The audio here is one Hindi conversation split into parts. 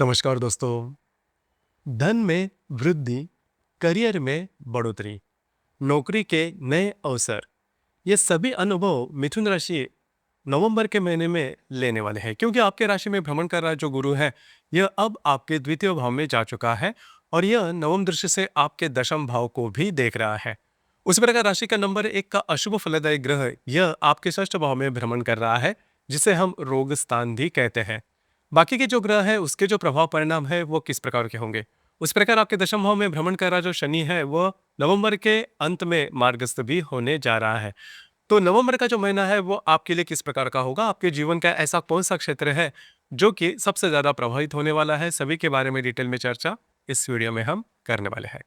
नमस्कार दोस्तों। धन में वृद्धि, करियर में बढ़ोतरी, नौकरी के नए अवसर, ये सभी अनुभव मिथुन राशि नवंबर के महीने में लेने वाले हैं, क्योंकि आपके राशि में भ्रमण कर रहा जो गुरु है, यह अब आपके द्वितीय भाव में जा चुका है और यह नवम दृष्टि से आपके दशम भाव को भी देख रहा है। उसी प्रकार राशि का नंबर 1 का अशुभ फलदायी ग्रह यह आपके षष्ठ भाव में भ्रमण कर रहा है, जिसे हम रोग स्थान भी कहते हैं। बाकी के जो ग्रह है उसके जो प्रभाव परिणाम है वो किस प्रकार के होंगे। उस प्रकार आपके दशम भाव में भ्रमण कर रहा जो शनि है वह नवंबर के अंत में मार्गस्थ भी होने जा रहा है। तो नवंबर का जो महीना है वो आपके लिए किस प्रकार का होगा, आपके जीवन का ऐसा कौन सा क्षेत्र है जो कि सबसे ज्यादा प्रभावित होने वाला है, सभी के बारे में डिटेल में चर्चा इस वीडियो में हम करने वाले हैं।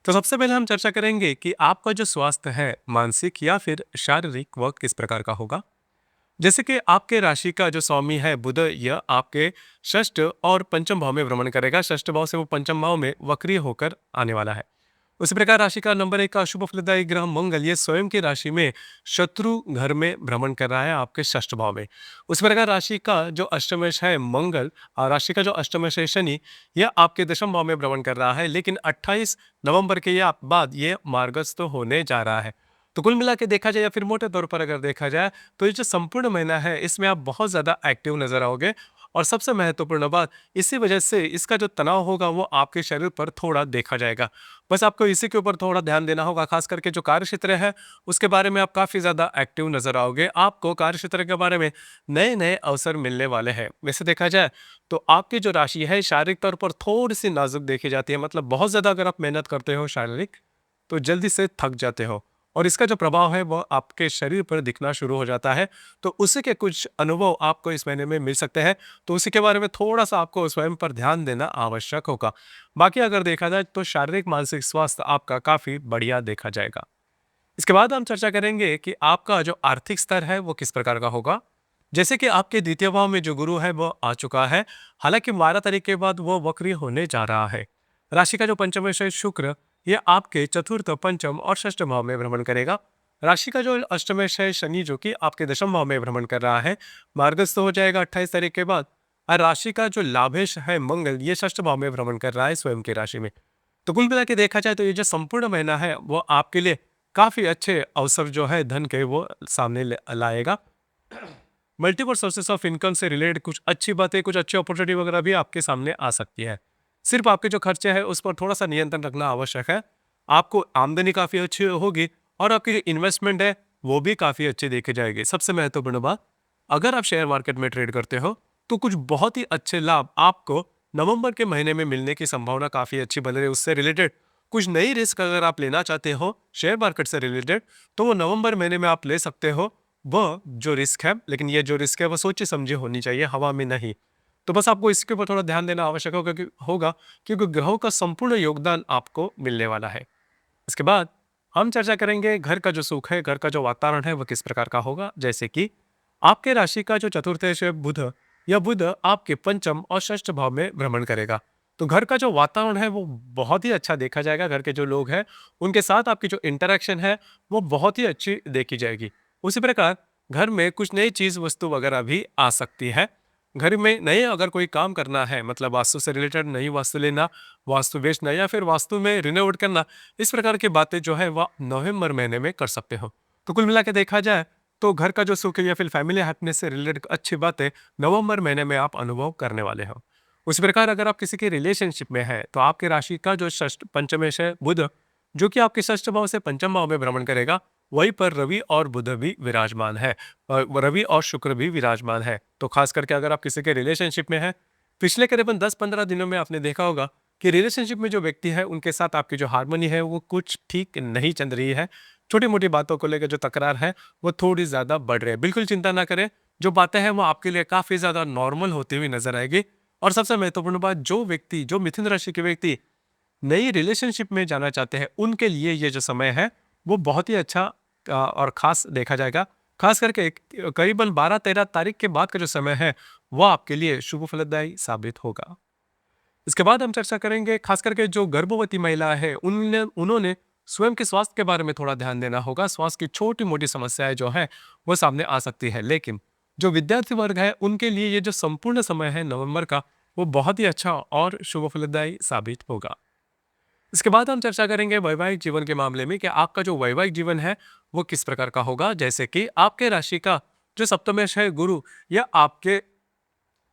तो सबसे पहले हम चर्चा करेंगे कि आपका जो स्वास्थ्य है मानसिक या फिर शारीरिक वह किस प्रकार का होगा। जैसे कि आपके राशि का जो स्वामी है बुध, यह आपके षष्ठ और पंचम भाव में भ्रमण करेगा। षष्ठ भाव से वो पंचम भाव में वक्रीय होकर आने वाला है। उसी प्रकार राशि का नंबर 1 का अशुभ फलदायी ग्रह मंगल, ये स्वयं की राशि में शत्रु घर में भ्रमण कर रहा है आपके षष्ठ भाव में। उसी प्रकार राशि का जो अष्टमेश है मंगल और राशि का जो अष्टमेश है शनि, यह आपके दशम भाव में भ्रमण कर रहा है, लेकिन 28 नवंबर के बाद ये मार्गस्थ होने जा रहा है। तो कुल मिला के देखा जाए या फिर मोटे तौर पर अगर देखा जाए तो ये जो संपूर्ण महीना है इसमें आप बहुत ज़्यादा एक्टिव नजर आओगे। और सबसे महत्वपूर्ण बात, इसी वजह से इसका जो तनाव होगा वो आपके शरीर पर थोड़ा देखा जाएगा। बस आपको इसी के ऊपर थोड़ा ध्यान देना होगा, खास करके जो कार्य क्षेत्र है उसके बारे में आप काफ़ी ज़्यादा एक्टिव नजर आओगे। आपको कार्य क्षेत्र के बारे में नए नए अवसर मिलने वाले हैं। वैसे देखा जाए तो आपकी जो राशि है शारीरिक तौर पर थोड़ी सी नाजुक देखी जाती है, मतलब बहुत ज़्यादा अगर आप मेहनत करते हो शारीरिक तो जल्दी से थक जाते हो और इसका जो प्रभाव है वो आपके शरीर पर दिखना शुरू हो जाता है। तो उसी के कुछ अनुभव आपको इस महीने में मिल सकते हैं। तो उसी के बारे में थोड़ा सा आपको स्वयं पर ध्यान देना आवश्यक होगा। बाकी अगर देखा जाए तो शारीरिक मानसिक स्वास्थ्य आपका काफी बढ़िया देखा जाएगा। इसके बाद हम चर्चा करेंगे कि आपका जो आर्थिक स्तर है वो किस प्रकार का होगा। जैसे कि आपके द्वितीय भाव में जो गुरु है वो आ चुका है, हालांकि 12 तारीख के बाद वो वक्री होने जा रहा है। राशि का जो पंचमेश है शुक्र, ये आपके चतुर्थ, पंचम और षष्ठ भाव में भ्रमण करेगा। राशि का जो अष्टमेश है शनि, जो कि आपके दशम भाव में भ्रमण कर रहा है, मार्गस्थ हो जाएगा 28 तारीख के बाद। और राशि का जो लाभेश है मंगल, ये षष्ठ भाव में भ्रमण कर रहा है स्वयं की राशि में। तो कुल मिला के देखा जाए तो ये जो संपूर्ण महीना है वो आपके लिए काफी अच्छे अवसर जो है धन के वो सामने लाएगा। मल्टीपल सोर्सेस ऑफ इनकम से रिलेटेड कुछ अच्छी बातें, कुछ अच्छी अपॉर्चुनिटी वगैरह भी आपके सामने आ सकती है। सिर्फ आपके जो खर्चे हैं उस पर थोड़ा सा नियंत्रण रखना आवश्यक है। आपको आमदनी काफी अच्छी होगी और आपकी जो इन्वेस्टमेंट है वो भी काफी अच्छी देखी जाएगी। सबसे महत्वपूर्ण बात, अगर आप शेयर मार्केट में ट्रेड करते हो तो कुछ बहुत ही अच्छे लाभ आपको नवंबर के महीने में मिलने की संभावना काफी अच्छी बन रही है। उससे रिलेटेड कुछ नई रिस्क अगर आप लेना चाहते हो शेयर मार्केट से रिलेटेड, तो वो नवंबर महीने में आप ले सकते हो। वह जो रिस्क है, लेकिन ये जो रिस्क है वो सोची समझी होनी चाहिए, हवा में नहीं। तो बस आपको इसके ऊपर थोड़ा ध्यान देना आवश्यक होगा क्योंकि ग्रहों का संपूर्ण योगदान आपको मिलने वाला है। इसके बाद हम चर्चा करेंगे घर का जो सुख है, घर का जो वातावरण है वो किस प्रकार का होगा। जैसे कि आपके राशि का जो चतुर्थेश है बुध, यह बुध आपके पंचम और षष्ठ भाव में भ्रमण करेगा। तो घर का जो वातावरण है वो बहुत ही अच्छा देखा जाएगा। घर के जो लोग हैं उनके साथ आपकी जो इंटरेक्शन है वो बहुत ही अच्छी देखी जाएगी। उसी प्रकार घर में कुछ नई चीज वस्तु वगैरह भी आ सकती है। घर में नए अगर कोई काम करना है, मतलब वास्तु से रिलेटेड नई वास्तु लेना, वास्तु बेचना या फिर वास्तु में रिनोवेट करना, इस प्रकार की बातें जो है वह नवंबर महीने में कर सकते हो। तो कुल मिला के देखा जाए तो घर का जो सुख है या फिर फैमिली हैप्पीनेस से रिलेटेड अच्छी बातें नवंबर महीने में आप अनुभव करने वाले हो। उसी प्रकार अगर आप किसी के रिलेशनशिप में है तो आपकी राशि का जो षष्ठ पंचमेश है बुध, जो कि आपके षष्ठ भाव से पंचम भाव में भ्रमण करेगा, वहीं पर रवि और बुध भी विराजमान है। रवि और शुक्र भी विराजमान है। तो खास करके अगर आप किसी के रिलेशनशिप में है, पिछले करीबन 10-15 दिनों में आपने देखा होगा कि रिलेशनशिप में जो व्यक्ति है उनके साथ आपकी जो हार्मनी है वो कुछ ठीक नहीं चल रही है। छोटी मोटी बातों को लेकर जो तकरार है वो थोड़ी ज्यादा बढ़ रही है। बिल्कुल चिंता ना करें, जो बातें हैं वो आपके लिए काफी ज्यादा नॉर्मल होती हुई नजर आएगी। और सबसे महत्वपूर्ण बात, जो व्यक्ति, जो मिथुन राशि के व्यक्ति नई रिलेशनशिप में जाना चाहते हैं उनके लिए ये जो समय है वो बहुत ही अच्छा और खास देखा जाएगा। खास करके करीबन 12-13 तारीख के बाद का जो समय है वो आपके लिए शुभ फलदायी साबित होगा। इसके बाद हम चर्चा करेंगे खास करके जो गर्भवती महिला है उन्होंने स्वयं के स्वास्थ्य के बारे में थोड़ा ध्यान देना होगा। स्वास्थ्य की छोटी मोटी समस्याएं जो है वो सामने आ सकती है, लेकिन जो विद्यार्थी वर्ग है उनके लिए ये जो संपूर्ण समय है नवंबर का, वो बहुत ही अच्छा और शुभ फलदायी साबित होगा। इसके बाद हम चर्चा करेंगे वैवाहिक जीवन के मामले में कि आपका जो वैवाहिक जीवन है वो किस प्रकार का होगा। जैसे कि आपके राशि का जो सप्तमेश है गुरु, या आपके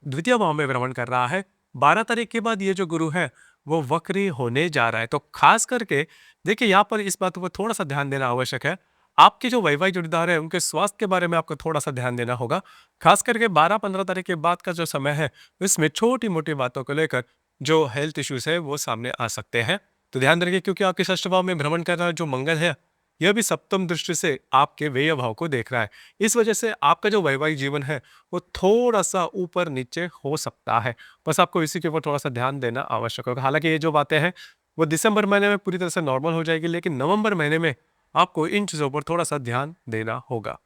द्वितीय भाव में भ्रमण कर रहा है। 12 तारीख के बाद ये जो गुरु है वो वक्री होने जा रहा है। तो खास करके देखिए, यहाँ पर इस बात पर थोड़ा सा ध्यान देना आवश्यक है। आपके जो वैवाहिक जोड़ीदार है उनके स्वास्थ्य के बारे में आपको थोड़ा सा ध्यान देना होगा। खास करके 12-15 तारीख के बाद का जो समय है, इसमें छोटी मोटी बातों को लेकर जो हेल्थ इश्यूज है वो सामने आ सकते हैं। तो ध्यान रखिए, क्योंकि आपके षष्ठ भाव में भ्रमण कर रहा जो मंगल है, यह भी सप्तम दृष्टि से आपके व्यय भाव को देख रहा है। इस वजह से आपका जो वैवाहिक जीवन है वो थोड़ा-सा ऊपर-नीचे हो सकता है। बस आपको इसी के ऊपर थोड़ा-सा ध्यान देना आवश्यक होगा। हालाँकि ये जो बातें हैं, वो दिसंबर महीने में पूरी तरह से नॉर्मल हो जाएगी, लेकिन नवंबर महीने में आपको इन चीज़ों पर थोड़ा-सा ध्यान देना होगा।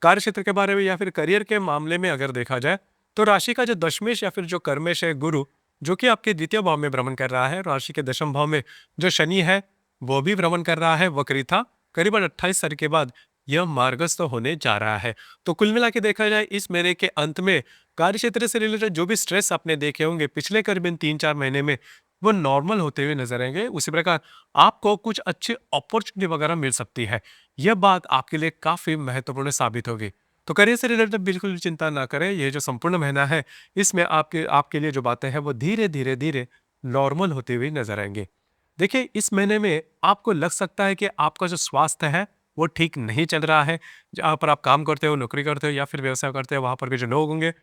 कार्यक्षेत्र के बारे में या फिर करियर के मामले में अगर देखा जाए, तो राशि का जो दशमेश या फिर जो कर्मेश है गुरु, जो कि आपके द्वितीय भाव में भ्रमण कर रहा है, राशि के दशम भाव में जो शनि है, वो भी भ्रमण कर रहा है वक्री था। करीबन 28 तारीख के बाद यह मार्गस्थ होने जा रहा है। तो कुल मिला के देखा जाए, इस महीने के अंत में कार्य क्षेत्र से रिलेटेड जो भी स्ट्रेस आपने देखे होंगे पिछले करीबन 3-4 महीने में, वो नॉर्मल होते हुए नजर आएंगे। उसी प्रकार आपको कुछ अच्छी अपॉर्चुनिटी वगैरह मिल सकती है। यह बात आपके लिए काफी महत्वपूर्ण साबित होगी। तो करियर से रिलेटेड बिल्कुल भी चिंता ना करें। ये जो संपूर्ण महीना है, इसमें आपके आपके लिए जो बातें हैं वो धीरे धीरे धीरे नॉर्मल होते हुए नजर आएंगे। देखिए, इस महीने में आपको लग सकता है कि आपका जो स्वास्थ्य है वो ठीक नहीं चल रहा है। जहाँ पर आप काम करते हो, नौकरी करते हो या फिर व्यवसाय करते हो, वहां पर के जो लोग होंगे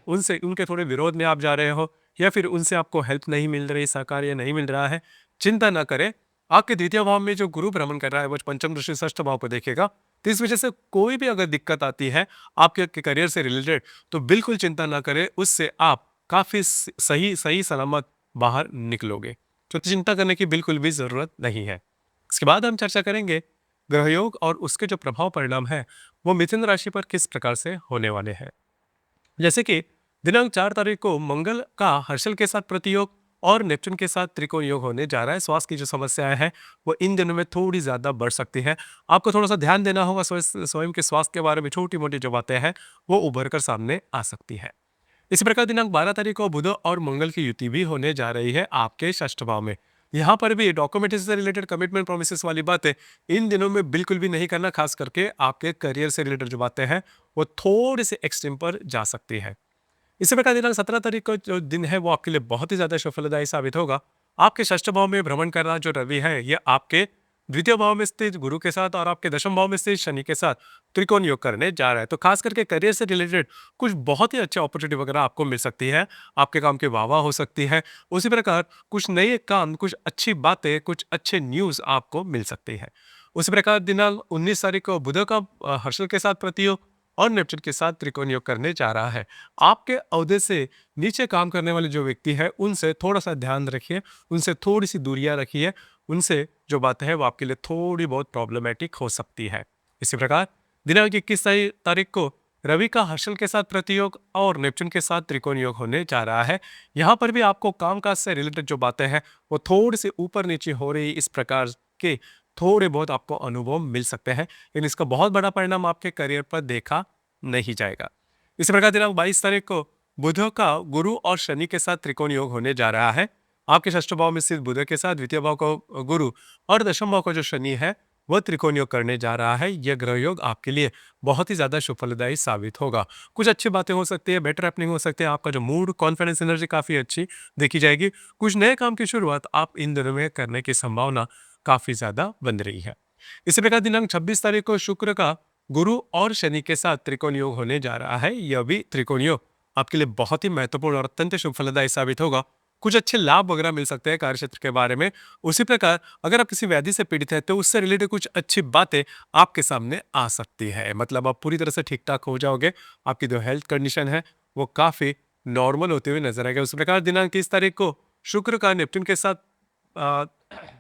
उनसे उनके थोड़े विरोध में आप जा रहे हो, या फिर उनसे आपको हेल्प नहीं मिल रही, सहकार्य नहीं मिल रहा है। चिंता ना करें। आपके द्वितीय भाव में जो गुरु भ्रमण कर रहा है वो पंचम दृष्टि षष्ठ भाव को देखेगा। तो इस वजह से कोई भी अगर दिक्कत आती है आपके करियर से रिलेटेड, तो बिल्कुल चिंता ना करें, उससे आप काफी सही सही सलामत बाहर निकलोगे। तो चिंता करने की बिल्कुल भी जरूरत नहीं है। इसके बाद हम चर्चा करेंगे ग्रहयोग और उसके जो प्रभाव परिणाम है वो मिथुन राशि पर किस प्रकार से होने वाले हैं। जैसे कि दिनांक 4 तारीख को मंगल का हर्षल के साथ प्रतियोग और नेपच्यून के साथ त्रिकोण योग होने जा रहा है। स्वास्थ्य की जो समस्याएं हैं वो इन दिनों में थोड़ी ज्यादा बढ़ सकती है। आपको थोड़ा सा ध्यान देना होगा। स्वयं के स्वास्थ्य के बारे में छोटी मोटी जो बातें हैं वो उभर कर सामने आ सकती है। इसी प्रकार दिनांक 12 तारीख को बुध और मंगल की युति भी होने जा रही है आपके षष्ठ भाव में। यहाँ पर भी डॉक्यूमेंट से रिलेटेड कमिटमेंट प्रोमिस वाली बातें इन दिनों में बिल्कुल भी नहीं करना। खास करके आपके करियर से रिलेटेड जो बातें हैं वो थोड़ी सी एक्सट्रीम पर जा सकती है। इसी प्रकार दिनांक 17 तारीख का जो दिन है वो आपके लिए बहुत ही ज्यादा सफलदायी साबित होगा। आपके षष्ठ भाव में भ्रमण कर रहा जो रवि है, ये आपके द्वितीय भाव में स्थित गुरु के साथ और आपके दशम भाव में स्थित शनि के साथ त्रिकोण योग करने जा रहा है। तो खास करके करियर से रिलेटेड कुछ बहुत ही अच्छे अपॉर्चुनिटी वगैरह आपको मिल सकती है। आपके काम की वाह वाह हो सकती है। उसी प्रकार कुछ नए काम, कुछ अच्छी बातें, कुछ अच्छे न्यूज आपको मिल सकती है। उसी प्रकार दिनांक 19 तारीख को बुध का हर्षल के साथ प्रतियोग और नेपच्यून के साथ त्रिकोण योग करने जा रहा है। आपके ओहदे से नीचे काम करने वाले जो व्यक्ति है उनसे थोड़ा सा ध्यान रखिए, उनसे थोड़ी सी दूरियां रखिए। उनसे जो बातें हैं वो आपके लिए थोड़ी बहुत प्रॉब्लमेटिक हो सकती है। इसी प्रकार दिनांक 21 तारीख को रवि का हर्षल के साथ प्रतियोग और नेपच्यून के साथ त्रिकोण योग होने जा रहा है। यहाँ पर भी आपको कामकाज से रिलेटेड जो बातें हैं वो थोड़ी सी ऊपर नीचे हो रही, इस प्रकार के थोड़े बहुत आपको अनुभव मिल सकते हैं, लेकिन इसका बहुत बड़ा परिणाम आपके करियर पर देखा नहीं जाएगा। इसी प्रकार दिनांक 22 तारीख को बुध का गुरु और शनि के साथ त्रिकोण योग होने जा रहा है। आपके षष्ठ भाव में स्थित बुध के साथ द्वितीय भाव को गुरु और दशम भाव का जो शनि है वह त्रिकोण योग करने जा रहा है। यह ग्रह योग आपके लिए बहुत ही ज्यादा सुफलदायी साबित होगा। कुछ अच्छी बातें हो सकती है, बेटर हैपनिंग हो सकती है। आपका जो मूड, कॉन्फिडेंस, एनर्जी काफी अच्छी देखी जाएगी। कुछ नए काम की शुरुआत आप इन दिनों में करने की संभावना काफी ज्यादा बन रही है। इसी प्रकार दिनांक 26 तारीख को शुक्र का गुरु और शनि के साथ त्रिकोण योग होने जा रहा है। यह भी त्रिकोण योग आपके लिए बहुत ही महत्वपूर्ण और अत्यंत शुभ फलदायी साबित होगा। कुछ अच्छे लाभ वगैरह मिल सकते हैं कार्यक्षेत्र के बारे में। उसी प्रकार अगर आप किसी व्याधि से पीड़ित हैं तो उससे रिलेटेड कुछ अच्छी बातें आपके सामने आ सकती है। मतलब आप पूरी तरह से ठीक ठाक हो जाओगे। आपकी जो हेल्थ कंडीशन है वो काफी नॉर्मल होते हुए नजर आएगा। उसी प्रकार दिनांक 30 तारीख को शुक्र का नेपच्यून के साथ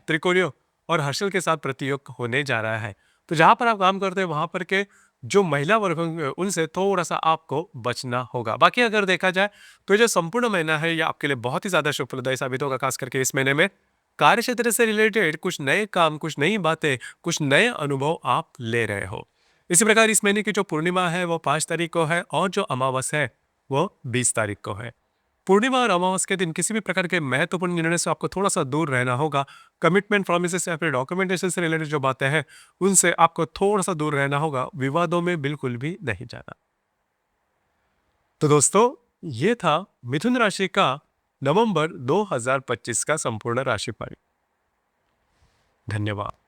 त्रिकोण योग और हर्षल के साथ प्रतियोग होने जा रहा है। तो जहां पर आप काम करते हैं वहां पर के जो महिला वर्ग होंगे उनसे थोड़ा सा आपको बचना होगा। बाकी अगर देखा जाए तो ये जो संपूर्ण महीना है ये आपके लिए बहुत ही ज्यादा शुभप्रदायी साबित होगा। खास करके इस महीने में कार्य क्षेत्र से रिलेटेड कुछ नए काम, कुछ नई बातें, कुछ नए अनुभव आप ले रहे हो। इसी प्रकार इस महीने की जो पूर्णिमा है वो 5 तारीख को है और जो अमावस है वो 20 तारीख को है। पूर्णिमा और अमावस के दिन किसी भी प्रकार के महत्वपूर्ण निर्णय से आपको थोड़ा सा दूर रहना होगा। कमिटमेंट, प्रोमिसेस या फिर डॉक्यूमेंटेशन से रिलेटेड जो बातें हैं, उनसे आपको थोड़ा सा दूर रहना होगा। विवादों में बिल्कुल भी नहीं जाना। तो दोस्तों, ये था मिथुन राशि का नवंबर 2025 का संपूर्ण राशिफल। धन्यवाद।